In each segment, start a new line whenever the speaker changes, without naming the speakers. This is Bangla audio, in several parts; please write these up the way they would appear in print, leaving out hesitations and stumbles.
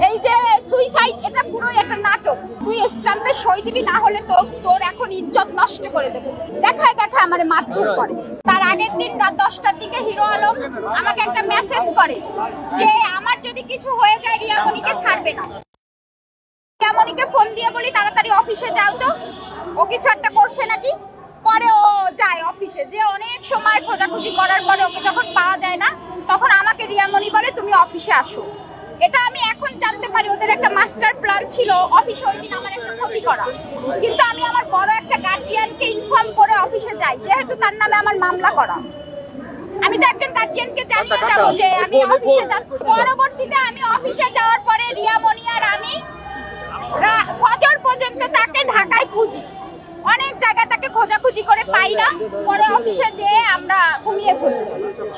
এই যে সুইসাইড, এটা পুরোই একটা নাটক। তুই স্ট্যাম্পে সই দিবি, না হলে তোর এখন ইজ্জত নষ্ট করে দেবো। দেখায় আমার মারধর করে। তার আগের দিন রাত 10টার দিকে হিরো আলম আমাকে একটা মেসেজ করে যে আমার যদি কিছু হয়ে যায় রিয়ামণিকে ছাড়বে না। রিয়ামণিকে ফোন দিয়ে বলি তাড়াতাড়ি অফিসে যাও তো, ও কিছু একটা করছে নাকি। পরে ও যায় অফিসে, যে অনেক সময় খোঁজাখুঁজি করার পরে ওকে যখন পাওয়া যায় না, তখন আমাকে রিয়ামণি বলে তুমি অফিসে আসো। এটা আমি এখন জানতে পারি ওদের একটা মাস্টার প্ল্যান ছিল অফিসে ওই দিন আমার একটা ক্ষতি করা। কিন্তু আমি আমার বড় একটা গার্জিয়ানকে ইনফর্ম করে অফিসে যাই, যেহেতু তার নামে আমার মামলা করা। আমি তো একজন গার্জিয়ানকে জানিয়ে যাবো যে আমি অফিসে যাচ্ছি। পরবর্তীতে আমি অফিসে যাওয়ার পরে রিয়ামণি আর আমি ফজর পর্যন্ত তাকে ঢাকায় খুঁজি, অনেক জায়গায় তাকে খোঁজাখুঁজি করে পাই না। পরে অফিসে যেয়ে আমরা ঘুমিয়ে পড়ি।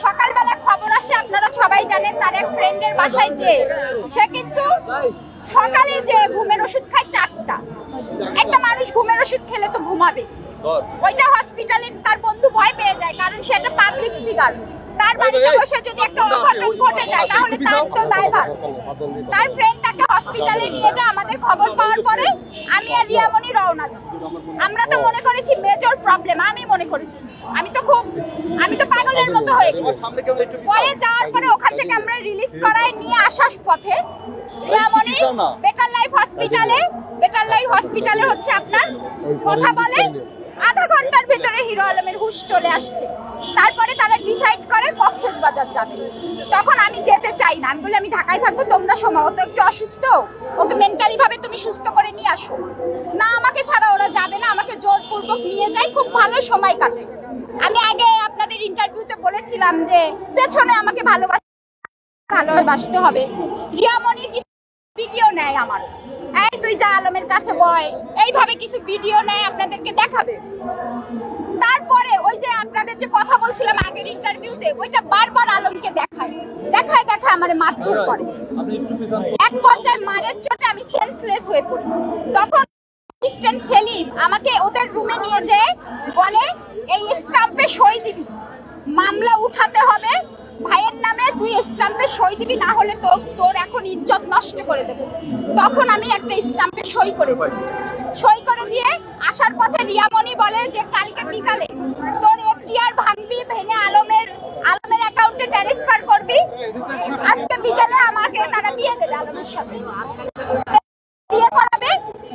সকালবেলা খবর আসে, আপনারা সবাই জানেন, তার এক ফ্রেন্ডের বাসায় যে সে কিন্তু সকালে যে ঘুমের ওষুধ খায় 4টা। একটা মানুষ ঘুমের ওষুধ খেলে তো ঘুমাবে। ওইটা হসপিটালে তার বন্ধু ভয় পেয়ে যায়, কারণ সে একটা পাবলিক ফিগার। তার বাড়িতে বসে যদি একটা অঘটন ঘটে যায় তাহলে তার তো দায়ভার। তার ফ্রেন্ড তাকে হসপিটালে নিয়ে যায়। আমাদের খবর পাওয়ার পরে আমি আর রিয়ামণি রওনা দিই। আমরা তো মনে করেছি মেজর প্রবলেম, আমি মনে করেছি। আমি তো পাগলের মতো হয়ে গেছি। পরে যাওয়ার পরে ওখান থেকে আমরা রিলিজ করায় নিয়ে আসার পথে রিয়ামণি বেটার লাইফ হসপিটালে হচ্ছে আপনার কথা বলে। আধা ঘন্টার ভিতরে হিরো আলমের হুঁশ চলে আসছে। তারপরে তারা ডিসাইড করে কক্সবাজার যাবে। তখন আমি যেতে চাই না, আমি বলি আমি ঢাকায় থাকবো, তোমরা সময় তো একটু অসুস্থ, ওকে মেন্টালি ভাবে তুমি সুস্থ করে নিয়ে আসো না, আমাকে ছাড়া ওরা যাবে না। আমাকে জোরপূর্বক নিয়ে যায়, খুব ভালো সময় কাটে। আমি আগে আপনাদের ইন্টারভিউতে বলেছিলাম যে পেছনে আমাকে ভালোবাসতে হবে। রিয়ামণি কি ভিডিও নেয় আমার, এই তুই যা আলমের কাছে বয়, এইভাবে কিছু ভিডিও নেয়, আপনাদেরকে দেখাবে। তারপরে ওই যে আপনাদের যে কথা বলছিলাম আগের ইন্টারভিউতে, ওইটা বারবার আলমকে দেখায় আমার মারধর করে। এক পর্যায়ে মারের চোটে আমি সেন্সলেস হয়ে পড়ি। তখন অ্যাসিস্ট্যান্ট সেলিম আমাকে ওদের রুমে নিয়ে যেয়ে বলে এই স্ট্যাম্পে সই দিবি, মামলা উঠাতে হবে ভাইয়ের নামে, তুই স্ট্যাম্পে সই দিবি, না হলে তোর এখন ইজ্জত নষ্ট করে দেবো। তখন আমি একটা স্ট্যাম্পে সই করে দিয়ে আসার পথে রিয়ামণি বলে যে কালকে বিকালে তোর এফডিআর ভাঙবি, ভেঙে আলমের অ্যাকাউন্টে ট্রান্সফার করবি। আজকে বিকালে আমাকে তারা বিয়ে দেবে আলমের সাথে,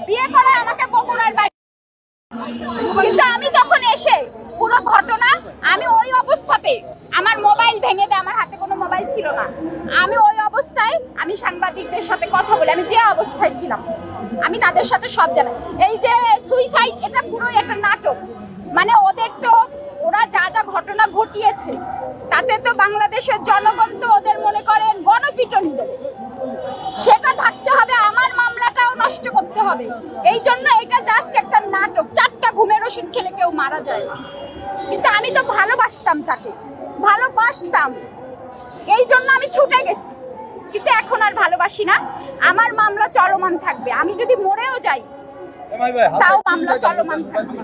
বিয়ে করে আমাকে বগুড়ার বাড়ি। কিন্তু আমি যখন এসে পুরো ঘটনা, আমি ওই অবস্থাতে আমার মোবাইল ভেঙে দেয়, আমার হাতে কোনো মোবাইল ছিল না। আমি ওই অবস্থায় আমি সাংবাদিকদের সাথে কথা বলি, আমি যে অবস্থায় ছিলাম আমি তাদের সাথে সব জানাই। এই যে সুইসাইড, এটা পুরোই একটা নাটক। মানে ওরা যা ঘটনা ঘটিয়েছে তাতে তো বাংলাদেশের জনগণ তো ওদের মনে করেন গণপিটুনি দেবে, সেটা থাকতে হবে। আমার মামলাটাও নষ্ট করতে হবে। এই জন্য এটা জাস্ট একটা নাটক। 4টা ঘুমের ওষুধ খেলে কেউ মারা যায় না। কিন্তু আমি তো ভালোবাসতাম, এই জন্য আমি ছুটে গেছি। কিন্তু এখন আর ভালোবাসি না। আমার মামলা চলমান থাকবে, আমি যদি মরেও যাই তাও মামলা চলমান থাকবে।